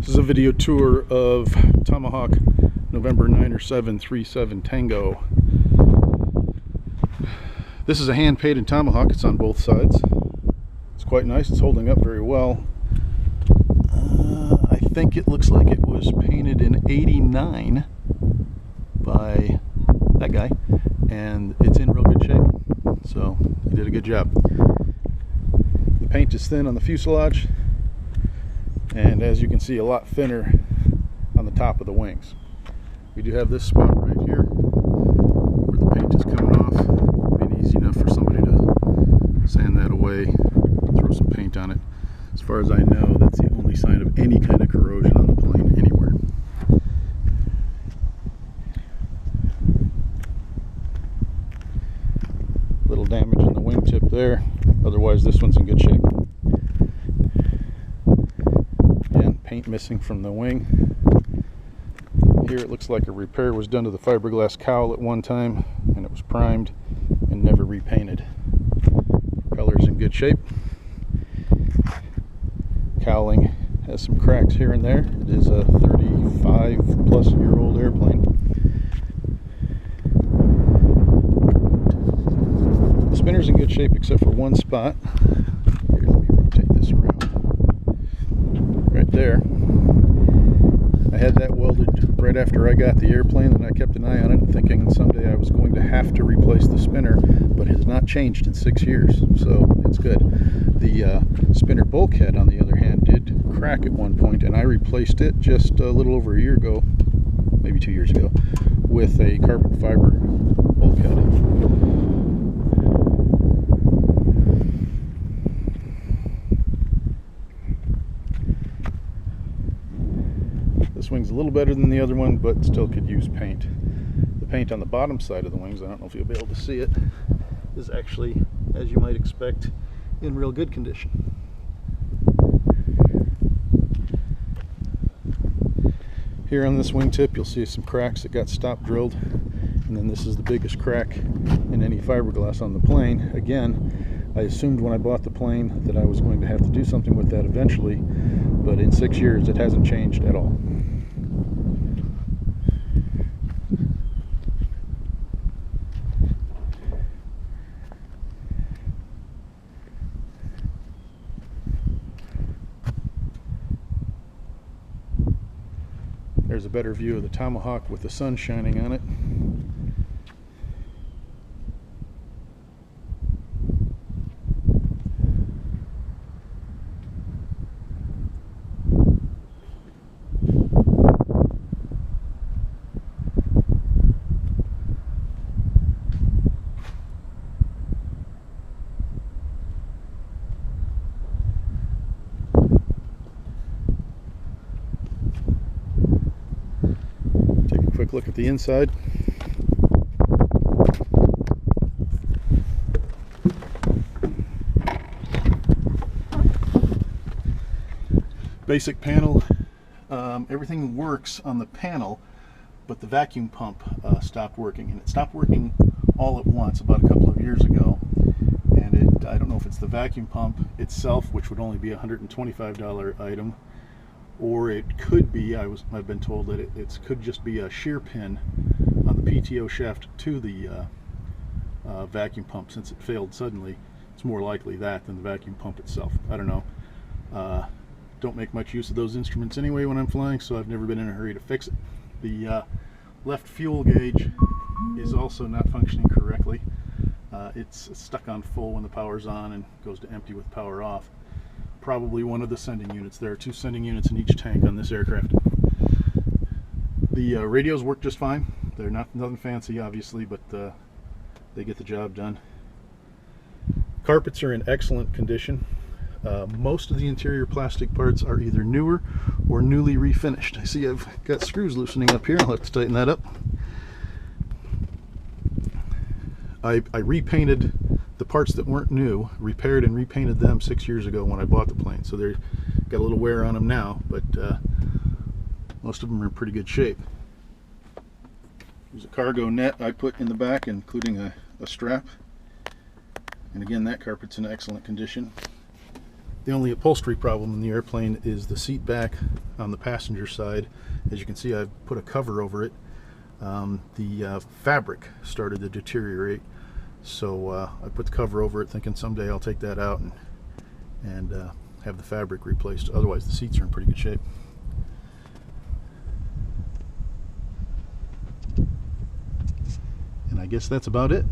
This is a video tour of Tomahawk November 9 or 7 37 Tango. This is a hand-painted Tomahawk. It's on both sides. It's quite nice. It's holding up very well. I think it looks like it was painted in '89 by that guy, and it's in real good shape. So he did a good job. The paint is thin on the fuselage, and as you can see, a lot thinner on the top of the wings. We do have this spot right here where the paint is coming off. It'd be easy enough for somebody to sand that away, throw some paint on it. As far as I know, that's the only sign of any kind of corrosion on the plane anywhere. Little damage in the wingtip there. Otherwise, this one's in good shape. Again, paint missing from the wing. Here it looks like a repair was done to the fiberglass cowl at one time, and it was primed and never repainted. Propeller's in good shape. Cowling has some cracks here and there. It is a 35-plus-year-old airplane. The spinner's in good shape except for one spot. Here, let me rotate this around. Right there. I had that welded right after I got the airplane, and I kept an eye on it, thinking someday I was going to have to replace the spinner, but it has not changed in 6 years, so it's good. The spinner bulkhead, on the other hand, did crack at one point, and I replaced it just a little over a year ago, maybe 2 years ago, with a carbon fiber bulkhead. This wing's a little better than the other one, but still could use paint. The paint on the bottom side of the wings, I don't know if you'll be able to see it, is actually, as you might expect, in real good condition. Here on this wingtip, you'll see some cracks that got stop drilled, and then this is the biggest crack in any fiberglass on the plane. Again, I assumed when I bought the plane that I was going to have to do something with that eventually, but in 6 years it hasn't changed at all. There's a better view of the Tomahawk with the sun shining on it. Quick look at the inside. Basic panel. Everything works on the panel, but the vacuum pump stopped working, and it stopped working all at once about a couple of years ago. And I don't know if it's the vacuum pump itself, which would only be a $125 item, or it could be, I've been told that it could just be a shear pin on the PTO shaft to the vacuum pump. Since it failed suddenly, it's more likely that than the vacuum pump itself. I don't know. Don't make much use of those instruments anyway when I'm flying, so I've never been in a hurry to fix it. The left fuel gauge is also not functioning correctly. It's stuck on full when the power's on and goes to empty with power off. Probably one of the sending units. There are 2 sending units in each tank on this aircraft. The radios work just fine. They're nothing fancy, obviously, but they get the job done. Carpets are in excellent condition. Most of the interior plastic parts are either newer or newly refinished. I see I've got screws loosening up here. I'll have to tighten that up. I repainted the parts that weren't new, repaired and repainted them 6 years ago when I bought the plane. So they've got a little wear on them now, but most of them are in pretty good shape. There's a cargo net I put in the back, including a strap. And again, that carpet's in excellent condition. The only upholstery problem in the airplane is the seat back on the passenger side. As you can see, I've put a cover over it. The fabric started to deteriorate, so I put the cover over it thinking someday I'll take that out and have the fabric replaced. Otherwise the seats are in pretty good shape. And I guess that's about it.